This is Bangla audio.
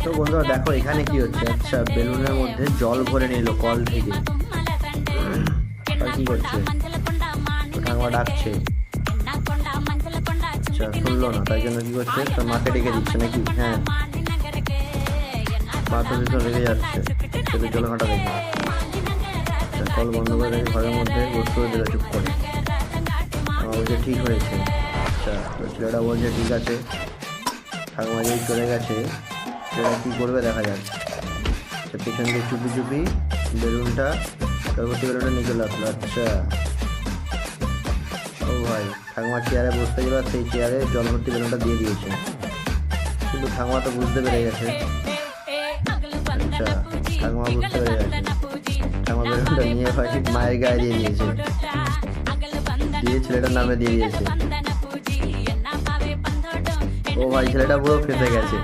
তো বন্ধুরা দেখো এখানে কি হচ্ছে, আচ্ছা বেলুনের মধ্যে জল ভরে নিল কল থেকে। আর কি করছে, ঠাকুমা ডাকছে, আচ্ছা শুনলো না, তাই জন্য কি করছে, তার মাকে ডেকে দিচ্ছে নাকি। হ্যাঁ, মা তো ভিতরে রেগে যাচ্ছে, সেটা জল ঘাটা দেখে। আচ্ছা কল বন্ধ করে রেখে ঘরের মধ্যে বসতে দিল চুপ করে। আমার বলছে ঠিক হয়েছে। আচ্ছা তো ছেলেটা বলছে ঠিক আছে। ঠাকুমা যেই চলে গেছে, ছেলেটা কী করবে দেখা যাক। আচ্ছা পেছন দিয়ে চুপি চুপি বেলুনটা, গর্ভবতী বেলুনটা নিয়ে চলে আসলো। আচ্ছা ও ভাই, ঠাকুমা চেয়ারে বসতে গেল, সেই চেয়ারে জল ভর্তি বেলুনটা দিয়ে দিয়েছে, কিন্তু ঠাকুমা তো বুঝতে পেরে গেছে। আচ্ছা ঠাকুমা বুঝতে পেরে গেছে, ঠাকুমা বেলুনটা নিয়ে ভাই মায়ের গায়ে দিয়ে দিয়েছে, দিয়ে ছেলেটার নামে দিয়ে দিয়েছে। ও ভাই ছেলেটা পুরো ফেঁসে গেছে।